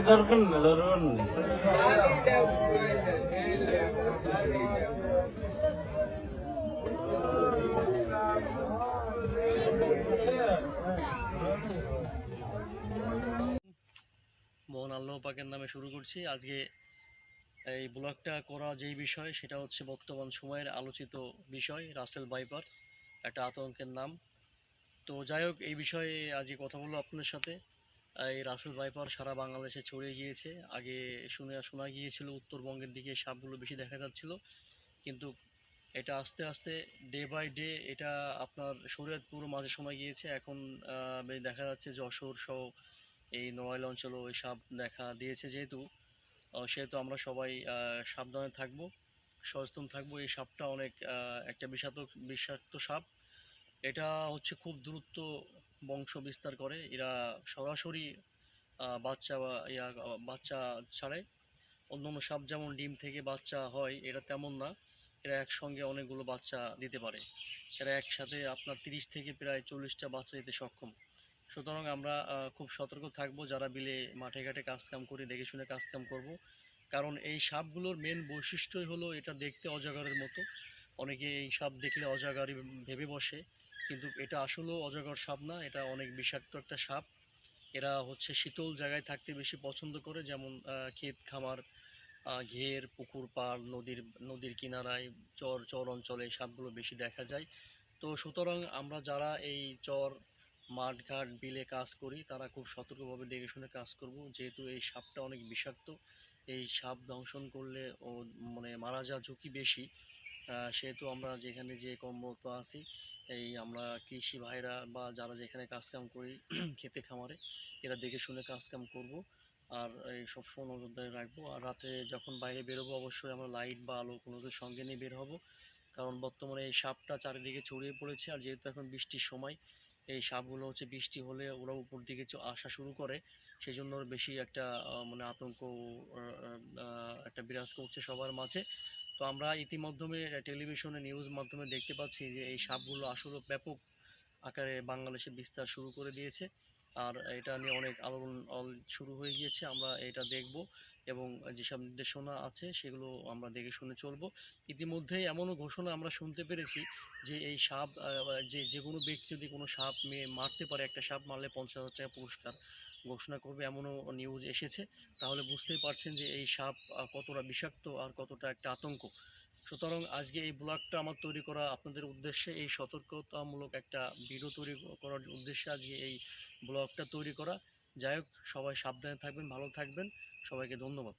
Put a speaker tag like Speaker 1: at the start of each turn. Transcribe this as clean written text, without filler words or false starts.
Speaker 1: দরকার নেই।
Speaker 2: মহান আল্লাহ পাকের নামে শুরু করছি। আজকে এই ব্লগটা করা যেই বিষয় সেটা হচ্ছে বর্তমান সময়ের আলোচিত বিষয় রাসেল ভাইপার, একটা আতঙ্কের নাম। তো যাই হোক, এই বিষয়ে আজকে কথা বলবো আপনাদের সাথে। এই রাসেল ভাইপার সারা বাংলাদেশে ছড়িয়ে গিয়েছে। আগে শোনা গিয়েছিল উত্তরবঙ্গের দিকে সাপগুলো বেশি দেখা যাচ্ছিল, কিন্তু এটা আস্তে আস্তে ডে বাই ডে এটা আপনার শরীয়তপুর মাঝে শোনা গিয়েছে। এখন দেখা যাচ্ছে যশোর সহ এই নড়াইল অঞ্চলেও ওই সাপ দেখা দিয়েছে। সেহেতু আমরা সবাই সাবধানে থাকবো, সচেতন থাকবো। এই সাপটা অনেক একটা বিষাক্ত সাপ। এটা হচ্ছে খুব দ্রুত বংশ বিস্তার করে। এরা সরাসরি বাচ্চা ছাড়ে। অন্যান্য সাপ যেমন ডিম থেকে বাচ্চা হয়, এরা তেমন না। এরা একসঙ্গে অনেকগুলো বাচ্চা দিতে পারে। এরা একসাথে আপনার 30 থেকে প্রায় 40টা বাচ্চা দিতে সক্ষম। সুতরাং আমরা খুব সতর্ক থাকবো, যারা বিলে মাঠে ঘাটে কাজকাম করি দেখে শুনে কাজকাম করব। কারণ এই সাপগুলোর মেন বৈশিষ্ট্যই হলো এটা দেখতে অজগরের মতো। অনেকে এই সাপ দেখলে অজগরই ভেবে বসে, কিন্তু এটা আসলেও অজগর সাপ না, এটা অনেক বিষাক্ত একটা সাপ। এরা হচ্ছে শীতল জায়গায় থাকতে বেশি পছন্দ করে, যেমন ক্ষেত খামার, ঘের, পুকুর পাড়, নদীর কিনারায়, চর অঞ্চলে এই সাপগুলো বেশি দেখা যায়। তো সুতরাং আমরা যারা এই চর, মাঠঘাট, বিলে কাজ করি তারা খুব সতর্কভাবে দেখে শুনে কাজ করব, যেহেতু এই সাপটা অনেক বিষাক্ত। এই সাপ দংশন করলে মানে মারা যাওয়ার ঝুঁকি বেশি। সেহেতু আমরা যেখানে যে কর্মরত আছি, এই আমরা কৃষি ভাইরা বা যারা যেখানে কাজকাম করি খেতে খামারে, এরা দেখে শুনে কাজকাম করব। আর এই সবসময় নজরদারি রাখবো। আর রাতে যখন বাইরে বেরোবো অবশ্যই আমরা লাইট বা আলো কোনো কিছু সঙ্গে নিয়ে বের হব। কারণ বর্তমানে এই সাপটা চারিদিকে ছড়িয়ে পড়েছে। আর যেহেতু এখন বৃষ্টির সময়, এই সাপগুলো হচ্ছে বৃষ্টি হলে ওরা উপর দিকে আসা শুরু করে। সেই জন্য বেশি একটা মানে আতঙ্ক একটা বিরাজ করছে সবার মাঝে। তো আমরা ইতিমধ্যে টেলিভিশনে নিউজ মাধ্যমে দেখতে পাচ্ছি যে এই সাপগুলো আসলে ব্যাপক আকারে বাংলাদেশে বিস্তার শুরু করে দিয়েছে। আর এটা নিয়ে অনেক আলোড়ন শুরু হয়ে গিয়েছে। আমরা এটা দেখব এবং যেসব নির্দেশনা আছে সেগুলো আমরা দেখে শুনে চলবো। ইতিমধ্যেই এমনও ঘোষণা আমরা শুনতে পেরেছি যে এই সাপ যে কোনো ব্যক্তি যদি কোনো সাপ মারতে পারে, একটা সাপ মারলে 50,000 টাকা পুরস্কার ঘোষণা করবে, এমনও নিউজ এসেছে। তাহলে বুঝতেই পারছেন যে এই সাপ কতটা বিষাক্ত আর কতটা একটা আতঙ্ক। সুতরাং আজকে এই ব্লগটা আমার তৈরি করা আপনাদের উদ্দেশ্যে, এই সতর্কতামূলক একটা ভিডিও তৈরি করার উদ্দেশ্যে আজকে এই ব্লগটা তৈরি করা। যাই হোক, সবাই সাবধানে থাকবেন, ভালো থাকবেন। সবাইকে ধন্যবাদ।